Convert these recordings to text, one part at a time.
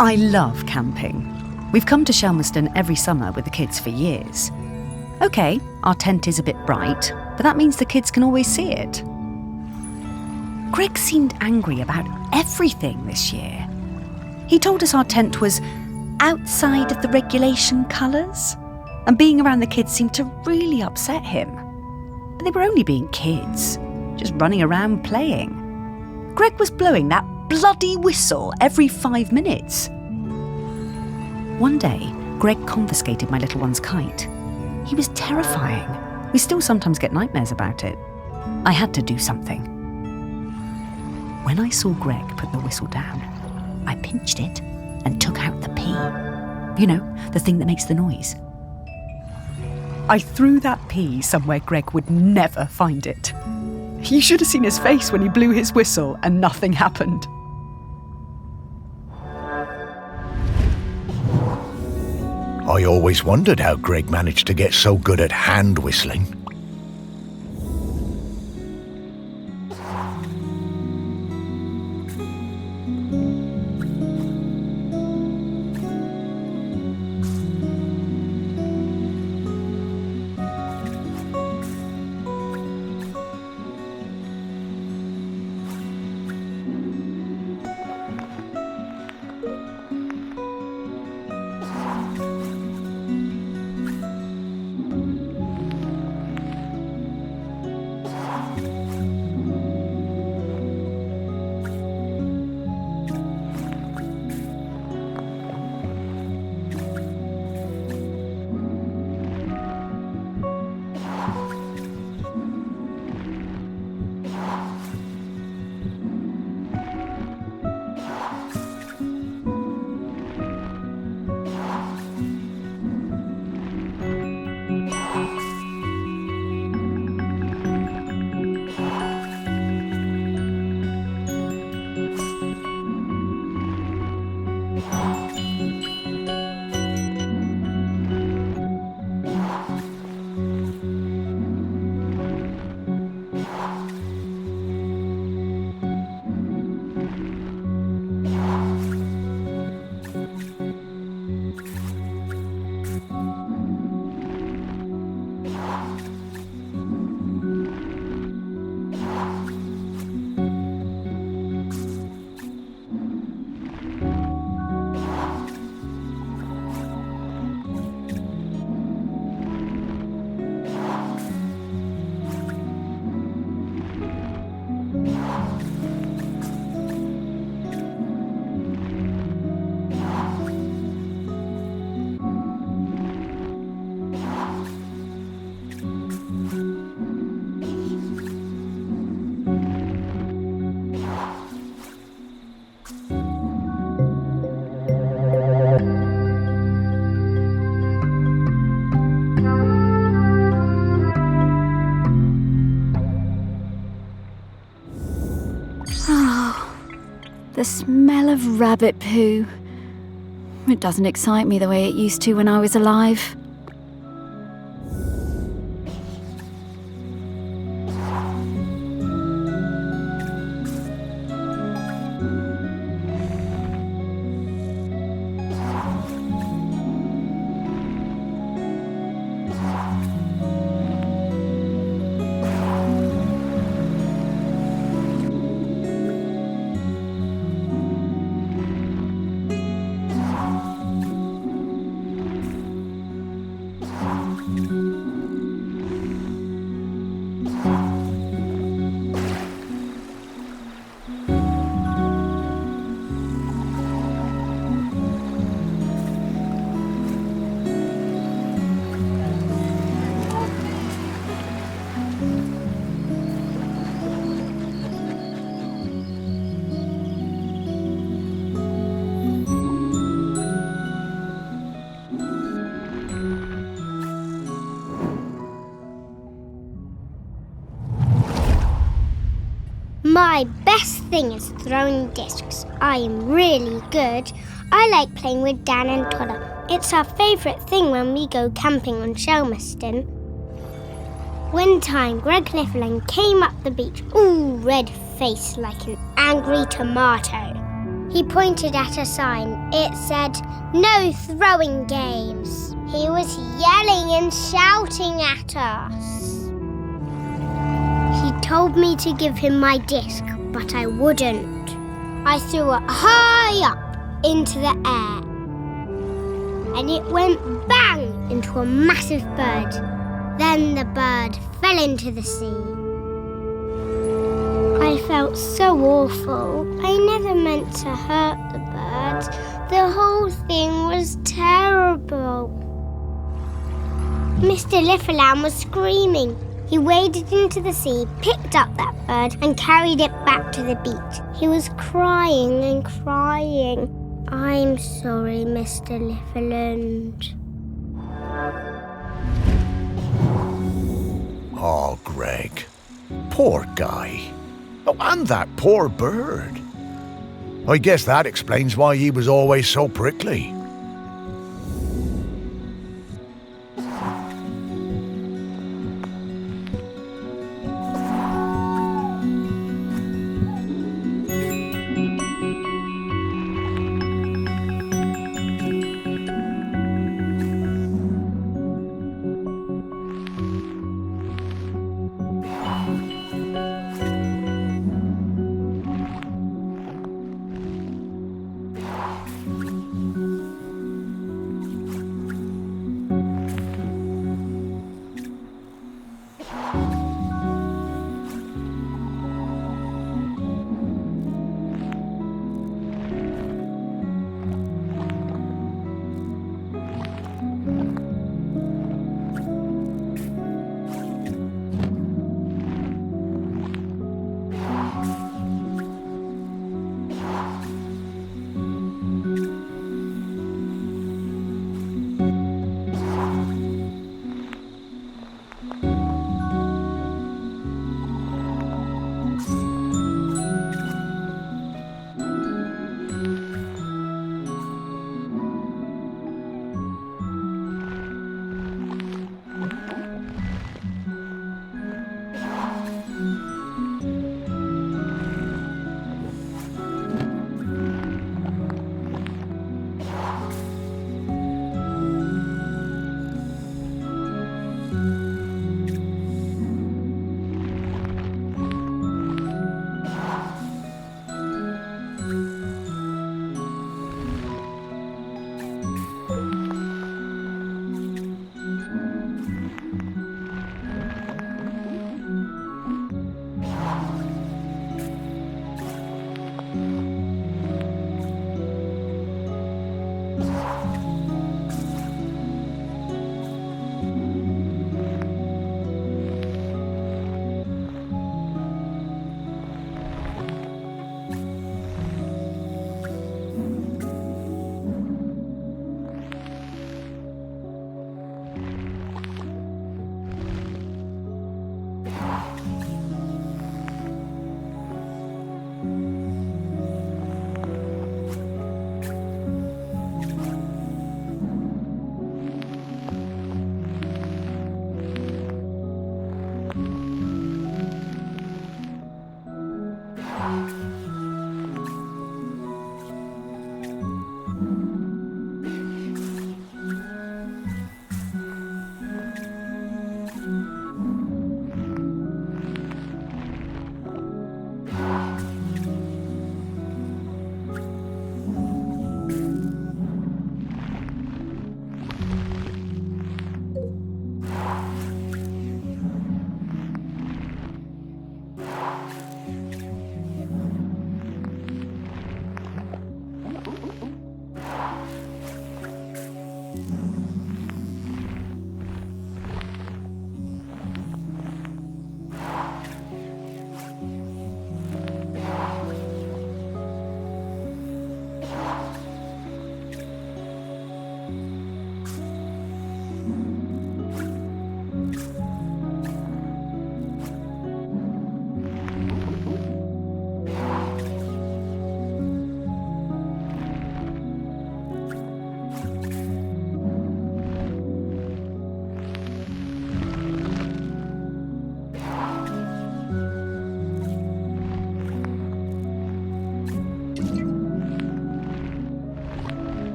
I love camping. We've come to Shelmerston every summer with the kids for years. OK, our tent is a bit bright, but that means the kids can always see it. Greg seemed angry about everything this year. He told us our tent was outside of the regulation colours, and being around the kids seemed to really upset him. But they were only being kids, just running around playing. Greg was blowing that bloody whistle every 5 minutes. One day, Greg confiscated my little one's kite. He was terrifying. We still sometimes get nightmares about it. I had to do something. When I saw Greg put the whistle down, I pinched it and took out the pea. You know, the thing that makes the noise. I threw that pea somewhere Greg would never find it. You should have seen his face when he blew his whistle and nothing happened. I always wondered how Greg managed to get so good at hand whistling. The smell of rabbit poo. It doesn't excite me the way it used to when I was alive. My best thing is throwing discs. I am really good. I like playing with Dan and Toddler. It's our favourite thing when we go camping on Shelmerston. One time, Greg Niflheim came up the beach, all red-faced like an angry tomato. He pointed at a sign. It said, "No throwing games." He was yelling and shouting at us. He told me to give him my disc, but I wouldn't. I threw it high up into the air, and it went bang into a massive bird. Then the bird fell into the sea. I felt so awful. I never meant to hurt the bird. The whole thing was terrible. Mr. Niflheim was screaming. He waded into the sea, picked up that bird, and carried it back to the beach. He was crying and crying. I'm sorry, Mr. Niflheim. Oh, Greg. Poor guy. Oh, and that poor bird. I guess that explains why he was always so prickly.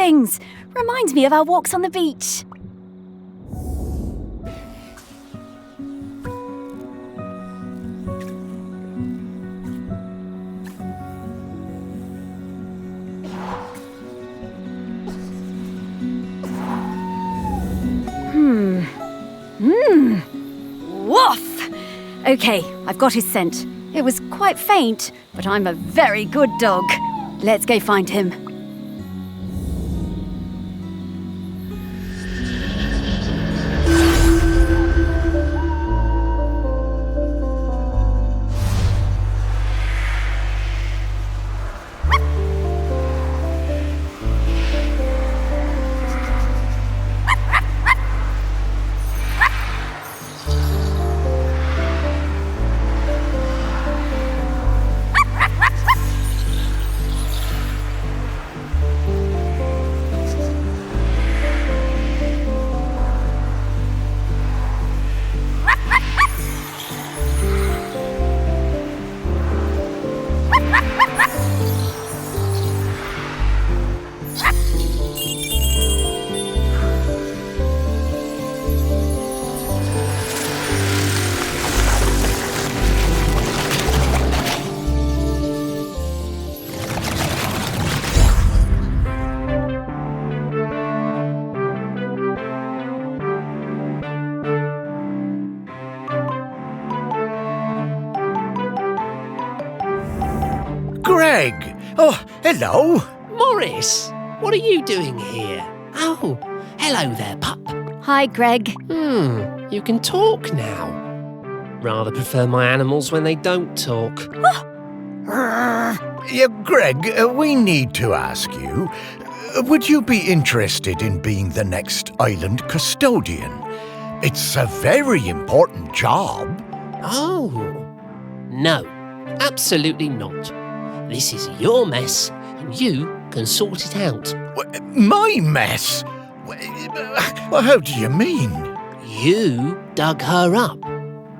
things. Reminds me of our walks on the beach. Woof! Okay, I've got his scent. It was quite faint, but I'm a very good dog. Let's go find him. Greg! Oh, hello! Morris, what are you doing here? Oh, hello there, pup. Hi, Greg. You can talk now. Rather prefer my animals when they don't talk. Yeah, Greg, we need to ask you, would you be interested in being the next island custodian? It's a very important job. Oh, no, absolutely not. This is your mess, and you can sort it out. My mess? Well, how do you mean? You dug her up.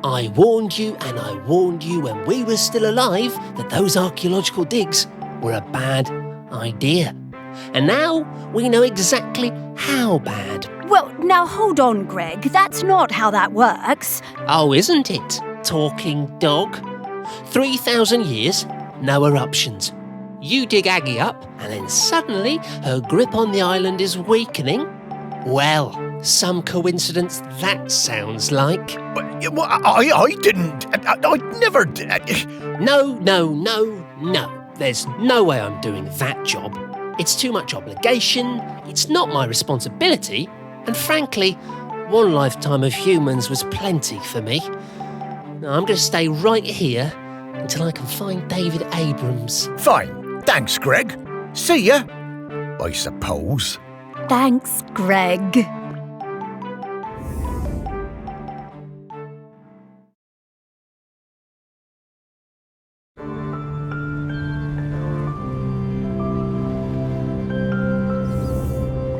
I warned you, and I warned you when we were still alive that those archaeological digs were a bad idea. And now we know exactly how bad. Well, now hold on, Greg. That's not how that works. Oh, isn't it, talking dog? 3,000 years, no eruptions. You dig Aggie up, and then suddenly her grip on the island is weakening. Well, some coincidence that sounds like. I didn't. I never did. No. There's no way I'm doing that job. It's too much obligation, it's not my responsibility, and frankly, one lifetime of humans was plenty for me. Now, I'm going to stay right here until I can find David Abrams. Fine. Thanks, Greg. See ya, I suppose. Thanks, Greg.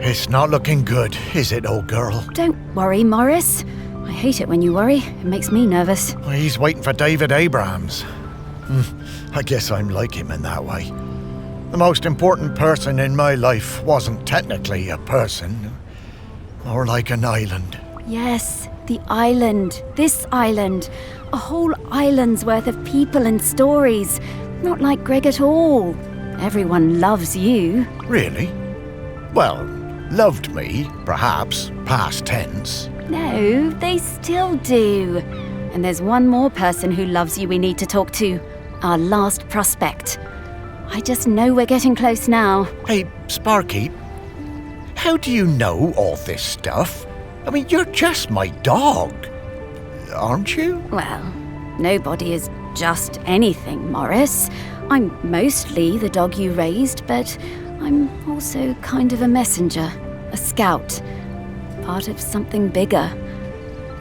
It's not looking good, is it, old girl? Don't worry, Morris. I hate it when you worry. It makes me nervous. He's waiting for David Abrams. I guess I'm like him in that way. The most important person in my life wasn't technically a person, more like an island. Yes, the island. This island. A whole island's worth of people and stories. Not like Greg at all. Everyone loves you. Really? Well, loved me, perhaps, past tense. No, they still do. And there's one more person who loves you we need to talk to. Our last prospect. I just know we're getting close now. Hey, Sparky, how do you know all this stuff? I mean, you're just my dog, aren't you? Well, nobody is just anything, Morris. I'm mostly the dog you raised, but I'm also kind of a messenger, a scout, part of something bigger.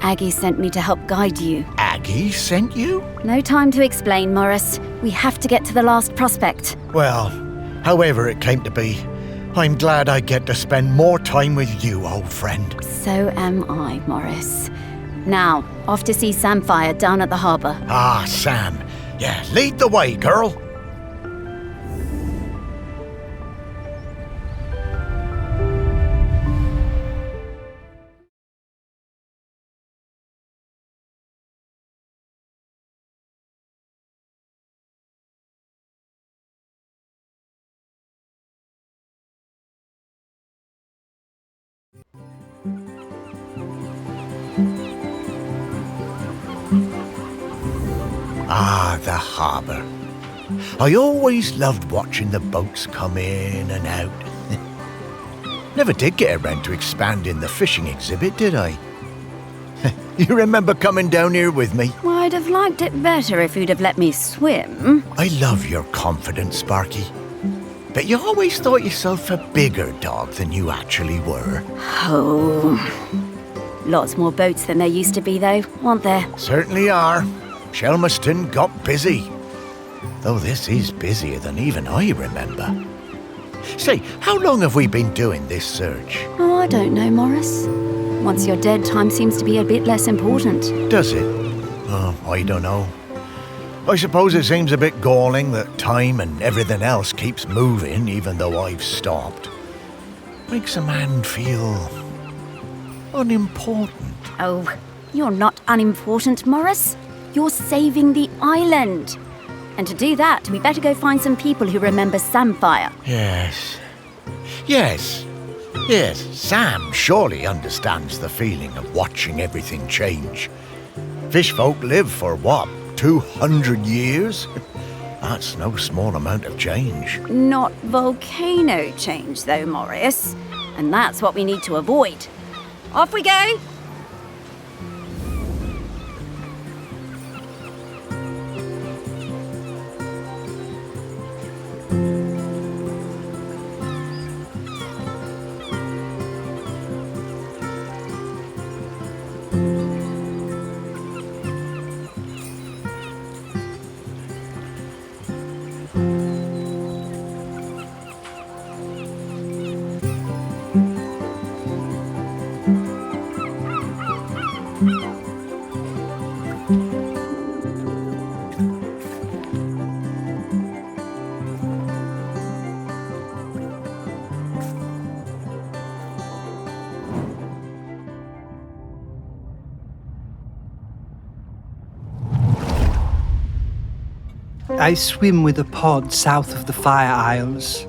Aggie sent me to help guide you. Aggie sent you? No time to explain, Morris. We have to get to the last prospect. Well, however it came to be, I'm glad I get to spend more time with you, old friend. So am I, Morris. Now, off to see Samphire down at the harbour. Ah, Sam. Yeah, lead the way, girl. Ah, the harbour. I always loved watching the boats come in and out. Never did get around to expanding the fishing exhibit, did I? You remember coming down here with me? Well, I'd have liked it better if you'd have let me swim. I love your confidence, Sparky. But you always thought yourself a bigger dog than you actually were. Oh. Lots more boats than there used to be, though, aren't there? Certainly are. Shelmerston got busy. Though this is busier than even I remember. Say, how long have we been doing this search? Oh, I don't know, Morris. Once you're dead, time seems to be a bit less important. Does it? Oh, I don't know. I suppose it seems a bit galling that time and everything else keeps moving even though I've stopped. Makes a man feel unimportant. Oh, you're not unimportant, Morris. You're saving the island. And to do that, we better go find some people who remember Samphire. Yes. Sam surely understands the feeling of watching everything change. Fish folk live for what, 200 years? That's no small amount of change. Not volcano change, though, Morris. And that's what we need to avoid. Off we go! I swim with a pod south of the Fire Isles.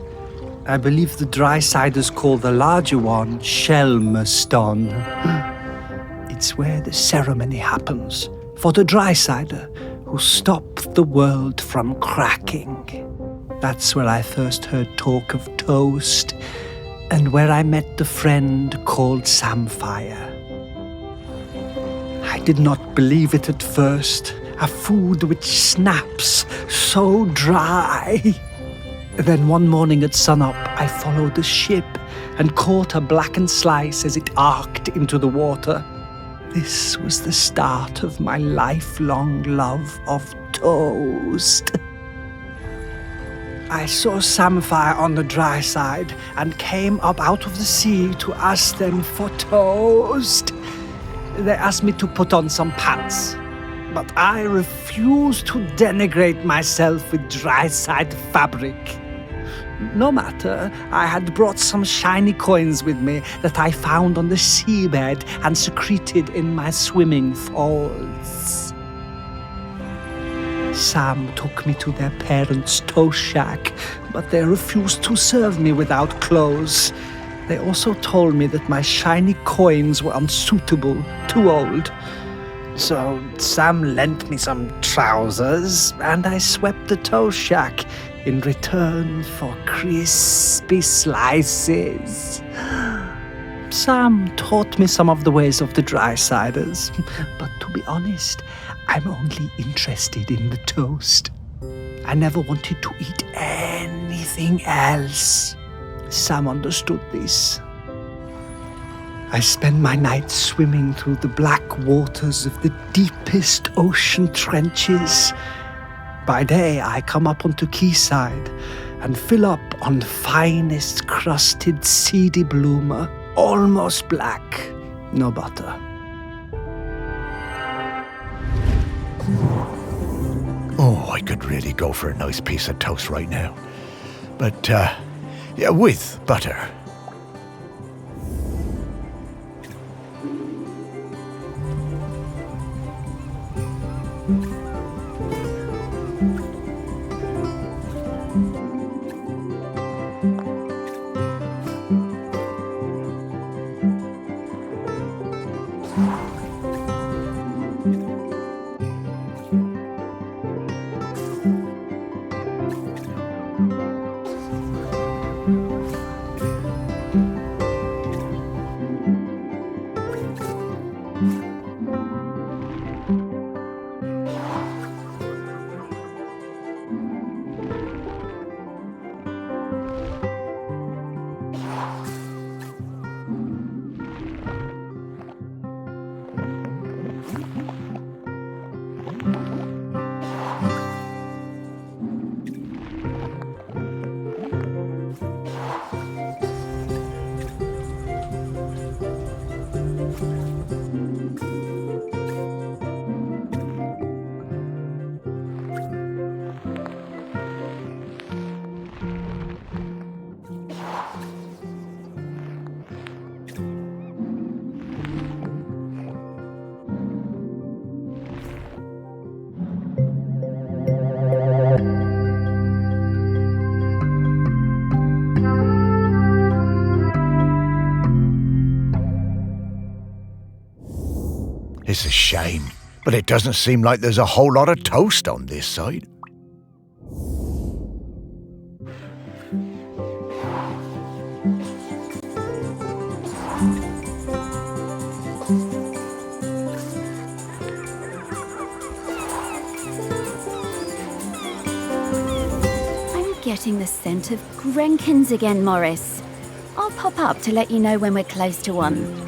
I believe the Drysiders call the larger one Shelmerston. It's where the ceremony happens for the Drysider who stopped the world from cracking. That's where I first heard talk of toast and where I met the friend called Samfire. I did not believe it at first. A food which snaps so dry. Then one morning at sunup, I followed the ship and caught a blackened slice as it arced into the water. This was the start of my lifelong love of toast. I saw Samfire on the dry side and came up out of the sea to ask them for toast. They asked me to put on some pants. But I refused to denigrate myself with dry-side fabric. No matter, I had brought some shiny coins with me that I found on the seabed and secreted in my swimming falls. Sam took me to their parents' toast shack, but they refused to serve me without clothes. They also told me that my shiny coins were unsuitable, too old. So Sam lent me some trousers, and I swept the toast shack in return for crispy slices. Sam taught me some of the ways of the Drysiders, but to be honest, I'm only interested in the toast. I never wanted to eat anything else. Sam understood this. I spend my nights swimming through the black waters of the deepest ocean trenches. By day, I come up onto quayside and fill up on the finest crusted seedy bloomer, almost black, no butter. Oh, I could really go for a nice piece of toast right now. But, yeah, with butter. It's a shame, but it doesn't seem like there's a whole lot of toast on this side. getting the scent of Grenkins again, Morris. I'll pop up to let you know when we're close to one.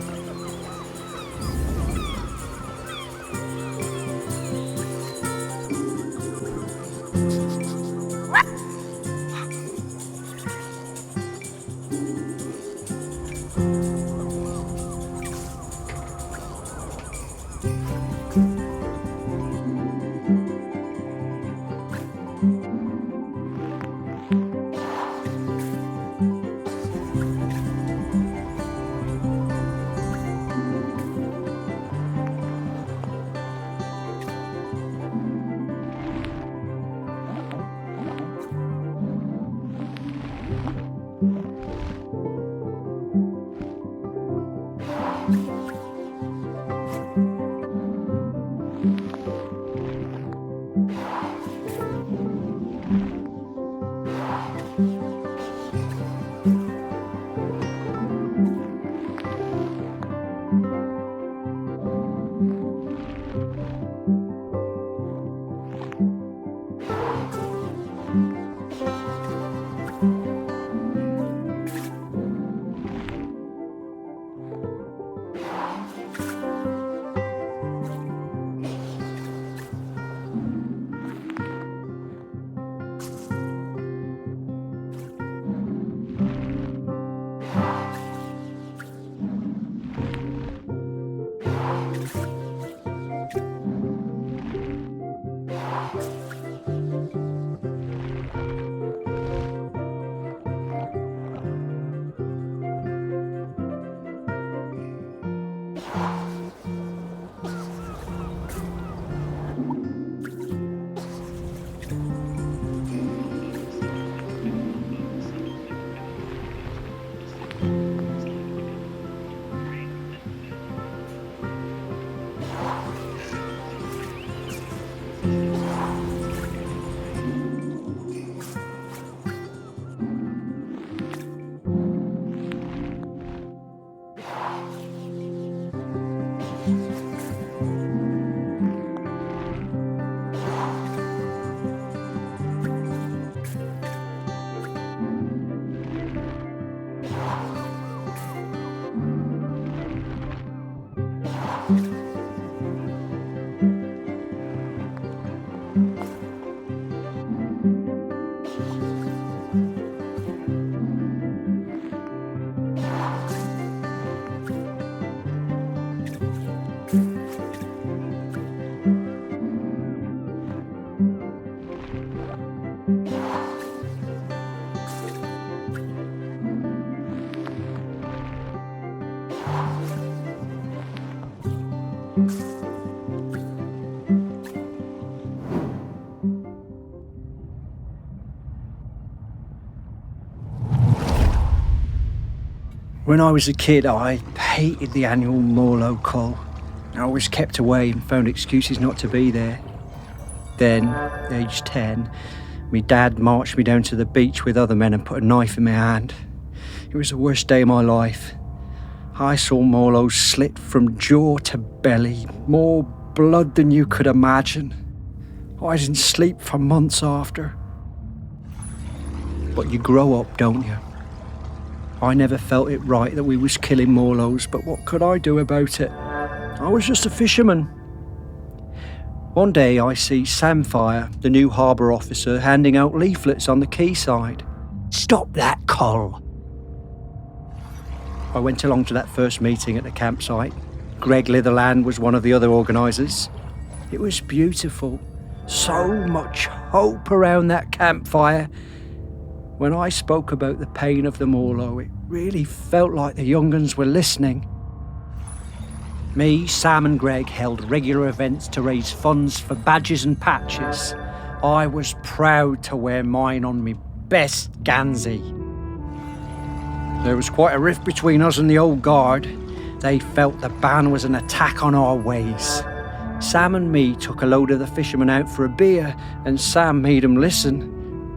When I was a kid, I hated the annual Morlo Cull. I was kept away and found excuses not to be there. Then, aged 10, my dad marched me down to the beach with other men and put a knife in my hand. It was the worst day of my life. I saw Morlos slit from jaw to belly, more blood than you could imagine. I didn't sleep for months after. But you grow up, don't you? I never felt it right that we was killing Morlos, but what could I do about it? I was just a fisherman. One day I see Samfire, the new harbour officer, handing out leaflets on the quayside. "Stop that, Col!" I went along to that first meeting at the campsite. Greg Litherland was one of the other organisers. It was beautiful. So much hope around that campfire. When I spoke about the pain of the Morlo, it really felt like the young uns were listening. Me, Sam and Greg held regular events to raise funds for badges and patches. I was proud to wear mine on me best Gansey. There was quite a rift between us and the old guard. They felt the ban was an attack on our ways. Sam and me took a load of the fishermen out for a beer, and Sam made them listen.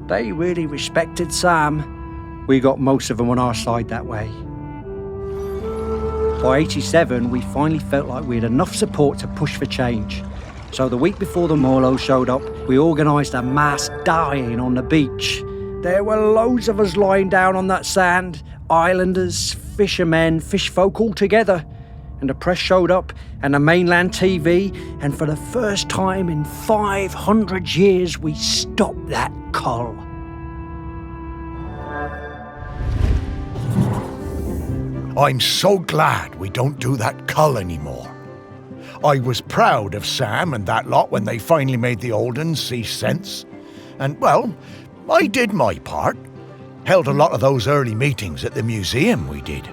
They really respected Sam. We got most of them on our side that way. By 87, we finally felt like we had enough support to push for change. So the week before the Morlo showed up, we organised a mass die-in on the beach. There were loads of us lying down on that sand. Islanders, fishermen, fish folk all together. And the press showed up and the mainland TV, and for the first time in 500 years we stopped that cull. I'm so glad we don't do that cull anymore. I was proud of Sam and that lot when they finally made the old uns see sense. And, well, I did my part. Held a lot of those early meetings at the museum, we did.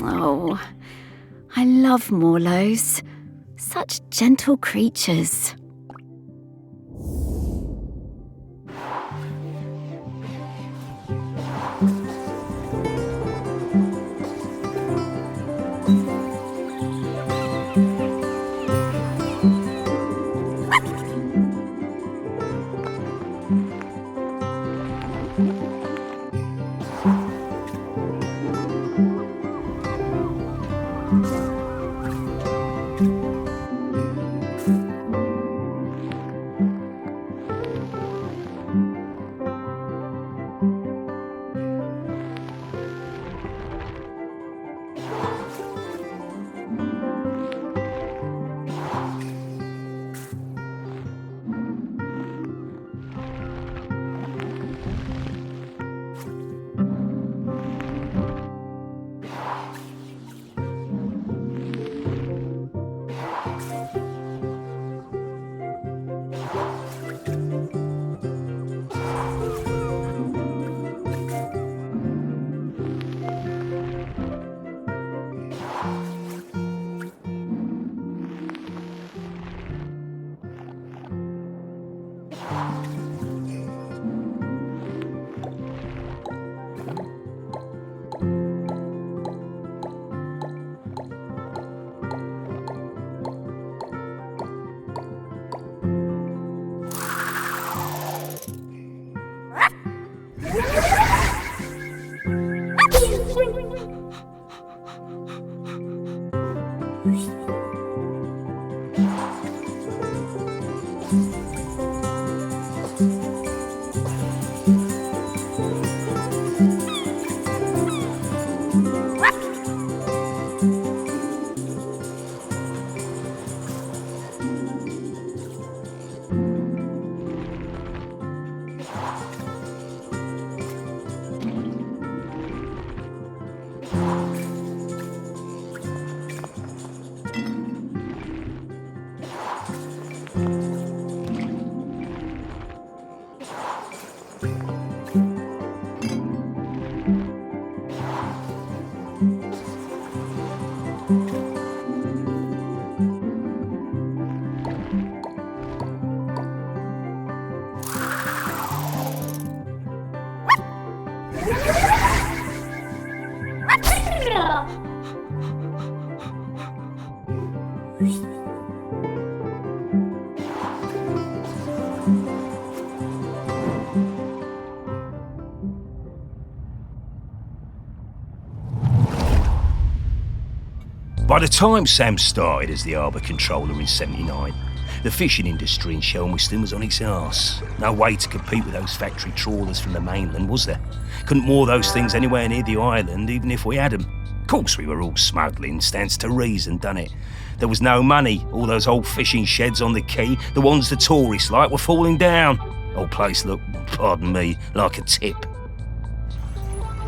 Oh, I love Morlos. Such gentle creatures. By the time Sam started as the harbour controller in '79, the fishing industry in Shelmiston was on its arse. No way to compete with those factory trawlers from the mainland, was there? Couldn't moor those things anywhere near the island, even if we had them. Of course we were all smuggling, stands to reason, done it? There was no money. All those old fishing sheds on the quay, the ones the tourists like, were falling down. Old place looked, pardon me, like a tip.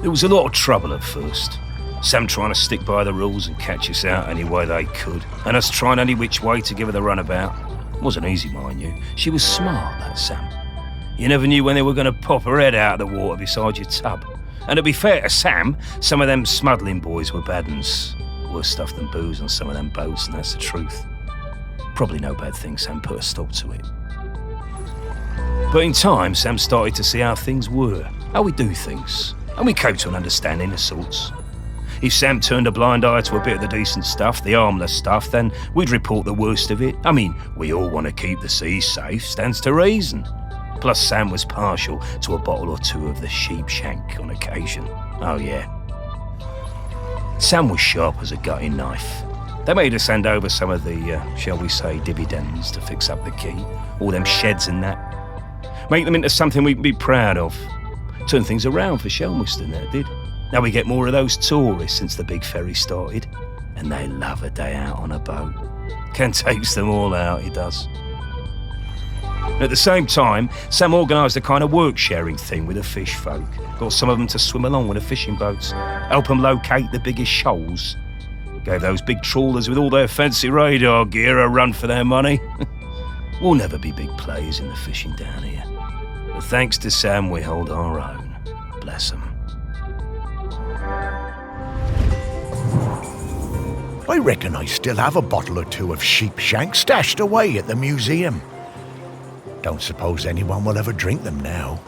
There was a lot of trouble at first. Sam trying to stick by the rules and catch us out any way they could, and us trying any which way to give her the runabout. Wasn't easy, mind you. She was smart, that Sam. You never knew when they were going to pop her head out of the water beside your tub. And to be fair to Sam, some of them smuggling boys were bad uns. Worse stuff than booze on some of them boats, and that's the truth. Probably no bad thing Sam put a stop to it. But in time, Sam started to see how things were, how we do things, and we came to an understanding of sorts. If Sam turned a blind eye to a bit of the decent stuff, the harmless stuff, then we'd report the worst of it. I mean, we all want to keep the seas safe, stands to reason. Plus, Sam was partial to a bottle or two of the sheep shank on occasion. Oh yeah. Sam was sharp as a gutting knife. They made us hand over some of the, shall we say, dividends to fix up the quay, all them sheds and that. Make them into something we can be proud of. Turn things around for Shelmiston, that did. Now we get more of those tourists since the big ferry started, and they love a day out on a boat. Ken takes them all out, he does. At the same time, Sam organised a kind of work-sharing thing with the fish folk. Got some of them to swim along with the fishing boats, help them locate the biggest shoals. Gave those big trawlers with all their fancy radar gear a run for their money. We'll never be big players in the fishing down here. But thanks to Sam, we hold our own. Bless 'em. I reckon I still have a bottle or two of sheep shank stashed away at the museum. Don't suppose anyone will ever drink them now.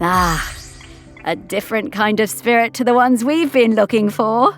Ah, a different kind of spirit to the ones we've been looking for.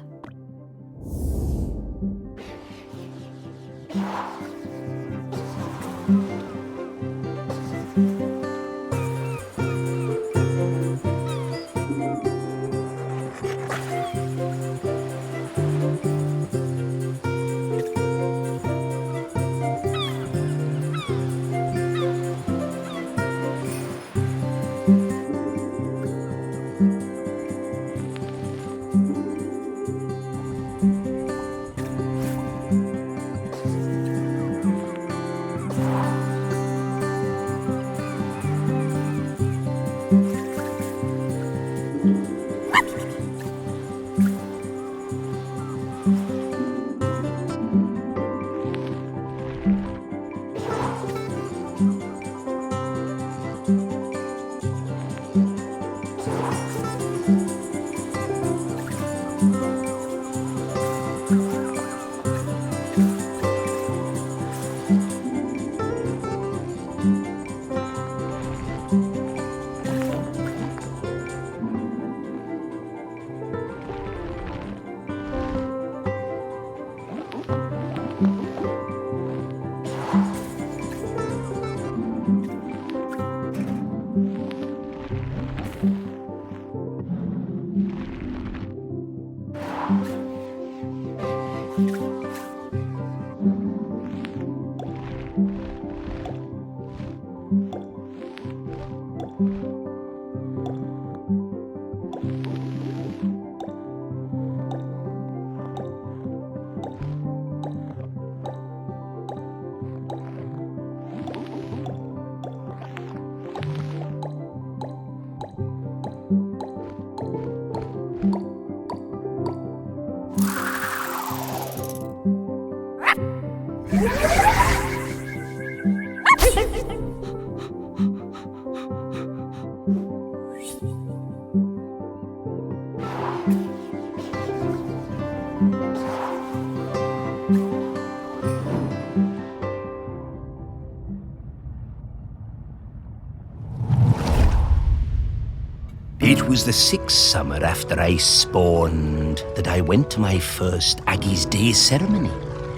It was the 6th summer after I spawned that I went to my first Aggie's Day ceremony.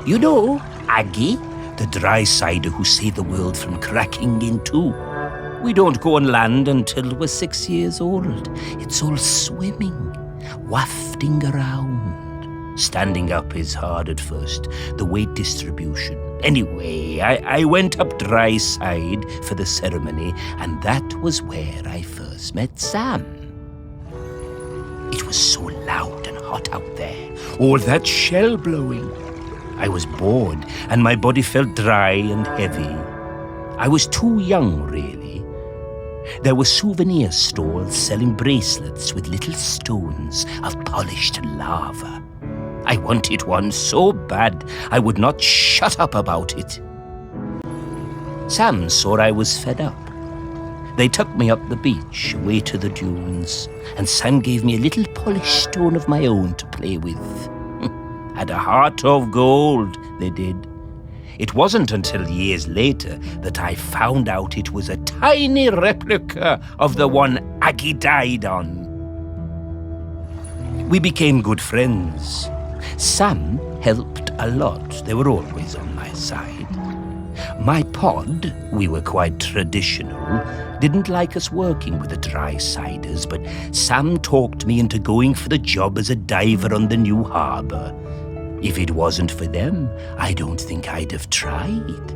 You know, Aggie, the dry cider who saved the world from cracking in two. We don't go on land until we're 6 years old. It's all swimming, wafting around. Standing up is hard at first, the weight distribution. Anyway, I went up dry side for the ceremony, and that was where I first met Sam. It was so loud and hot out there, all that shell blowing. I was bored, and my body felt dry and heavy. I was too young, really. There were souvenir stalls selling bracelets with little stones of polished lava. I wanted one so bad I would not shut up about it. Sam saw I was fed up. They took me up the beach, away to the dunes, and Sam gave me a little polished stone of my own to play with. Had a heart of gold, they did. It wasn't until years later that I found out it was a tiny replica of the one Aggie died on. We became good friends. Sam helped a lot. They were always on my side. My pod, we were quite traditional, didn't like us working with the dry siders, but Sam talked me into going for the job as a diver on the new harbour. If it wasn't for them, I don't think I'd have tried.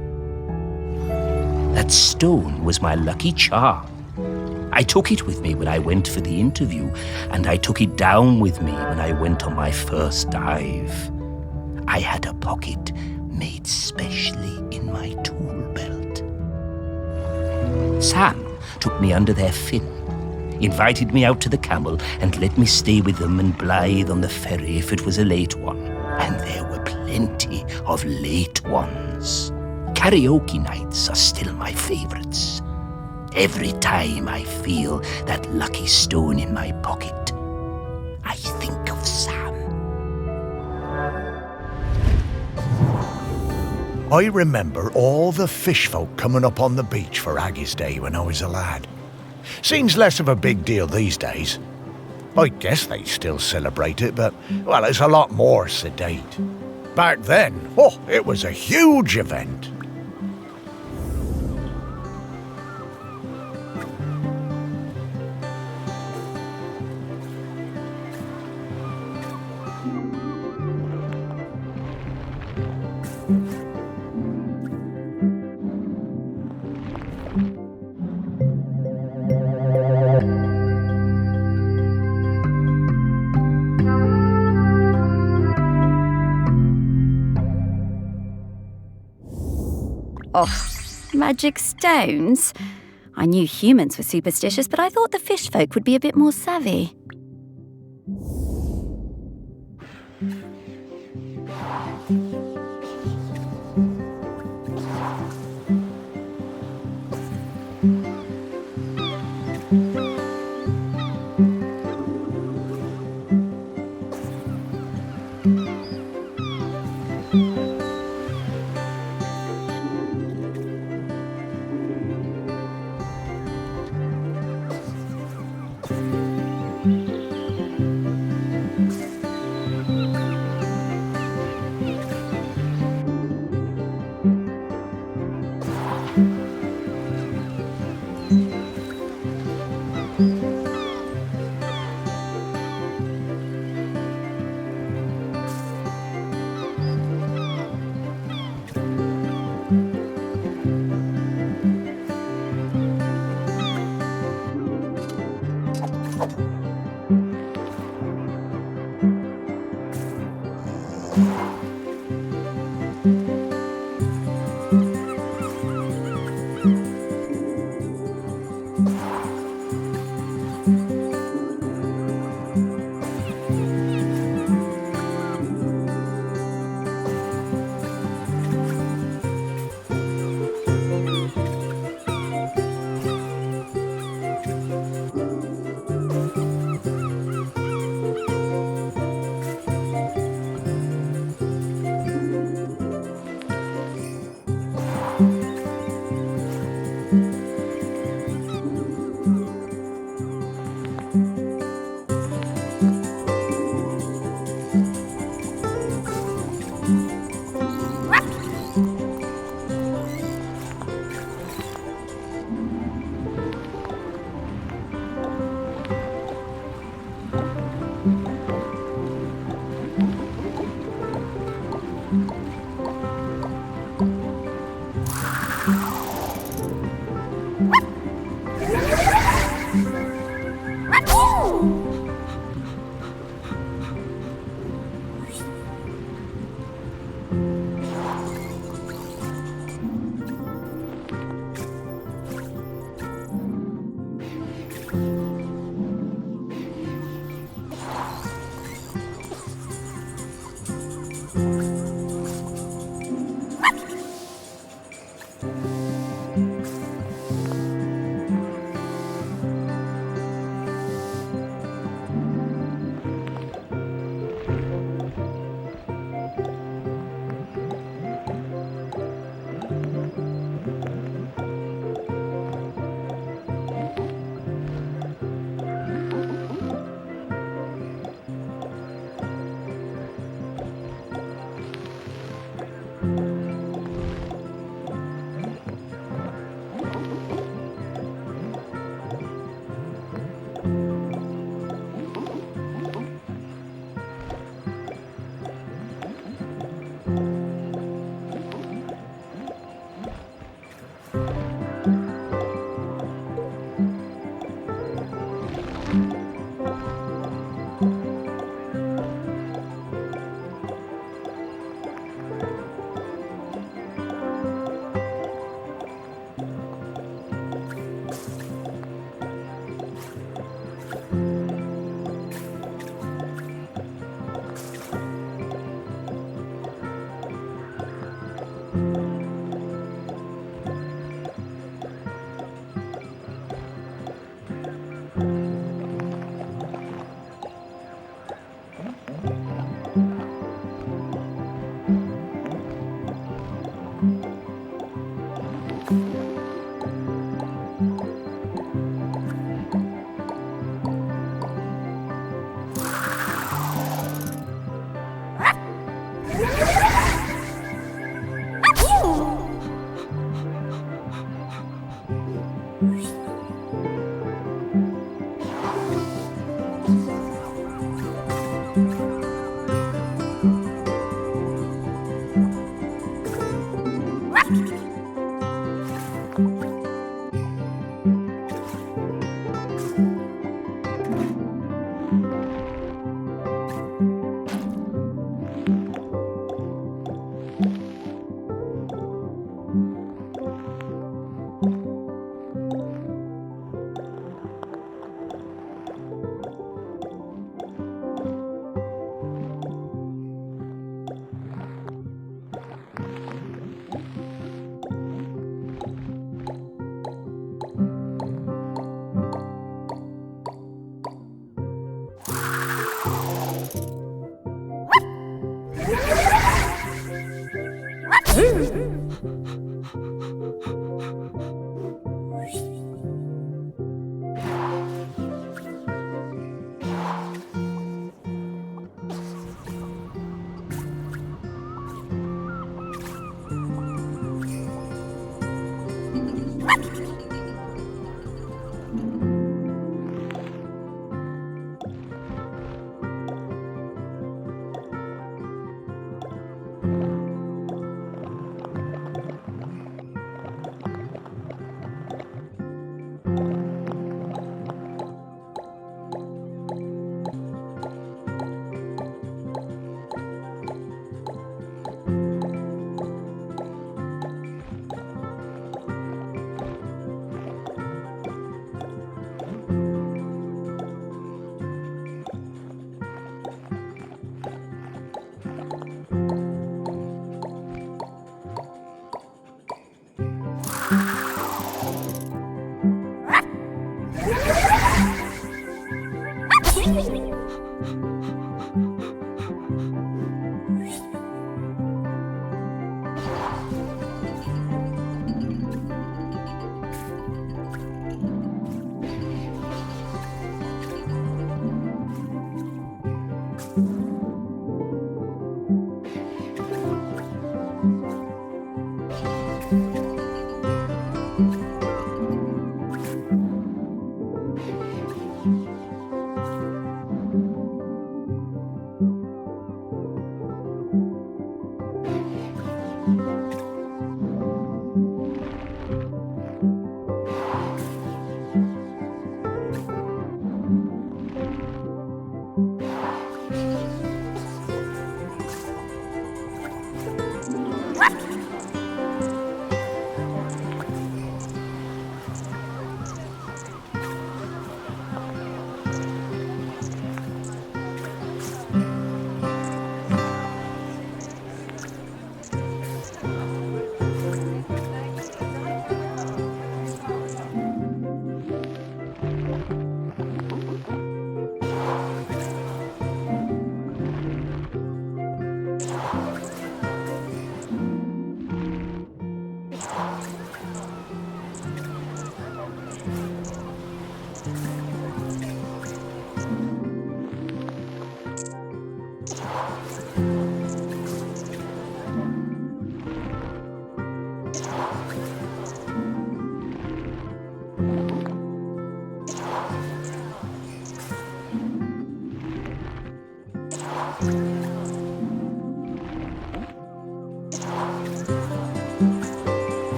That stone was my lucky charm. I took it with me when I went for the interview, and I took it down with me when I went on my first dive. I had a pocket made specially in my tool belt. Sam took me under their fin, invited me out to the Camel, and let me stay with them and Blythe on the ferry if it was a late one. And there were plenty of late ones. Karaoke nights are still my favourites. Every time I feel that lucky stone in my pocket, I think of Sam. I remember all the fish folk coming up on the beach for Aggie's Day when I was a lad. Seems less of a big deal these days. I guess they still celebrate it, but, well, it's a lot more sedate. Back then, it was a huge event. Oh, magic stones? I knew humans were superstitious, but I thought the fish folk would be a bit more savvy.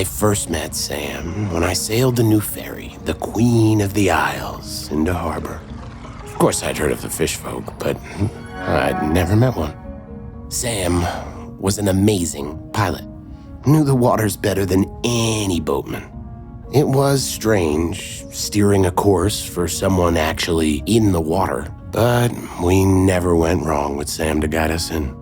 I first met Sam when I sailed the new ferry, the Queen of the Isles, into harbor. Of course, I'd heard of the fish folk, but I'd never met one. Sam was an amazing pilot, knew the waters better than any boatman. It was strange steering a course for someone actually in the water, but we never went wrong with Sam to guide us in.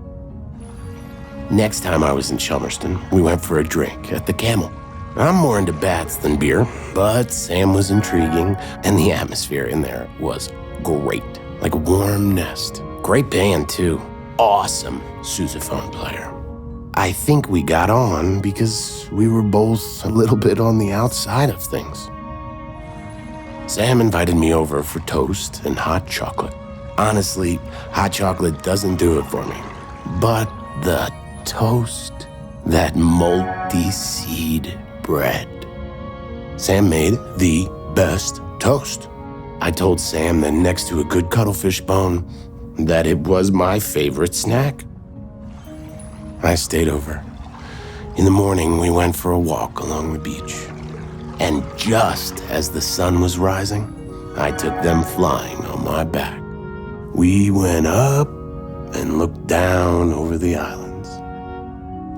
Next time I was in Chelmerston, we went for a drink at the Camel. I'm more into bats than beer, but Sam was intriguing, and the atmosphere in there was great, like a warm nest. Great band, too. Awesome sousaphone player. I think we got on because we were both a little bit on the outside of things. Sam invited me over for toast and hot chocolate. Honestly, hot chocolate doesn't do it for me, but the toast, that multi-seed bread. Sam made the best toast. I told Sam that next to a good cuttlefish bone, that it was my favorite snack. I stayed over. In the morning, we went for a walk along the beach. And just as the sun was rising, I took them flying on my back. We went up and looked down over the islands.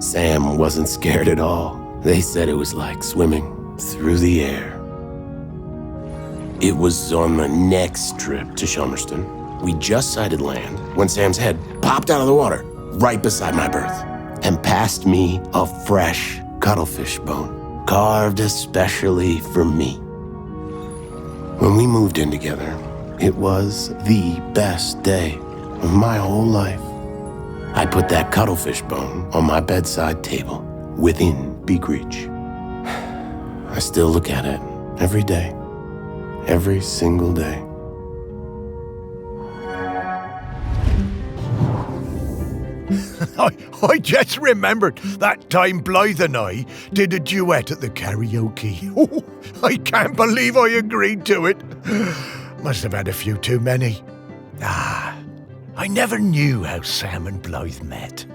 Sam wasn't scared at all. They said it was like swimming through the air. It was on the next trip to Chelmerston. We just sighted land when Sam's head popped out of the water right beside my berth and passed me a fresh cuttlefish bone, carved especially for me. When we moved in together, it was the best day of my whole life. I put that cuttlefish bone on my bedside table within beak reach. I still look at it every day, every single day. I just remembered that time Blythe and I did a duet at the karaoke. Oh, I can't believe I agreed to it. Must have had a few too many. I never knew how Sam and Blythe met.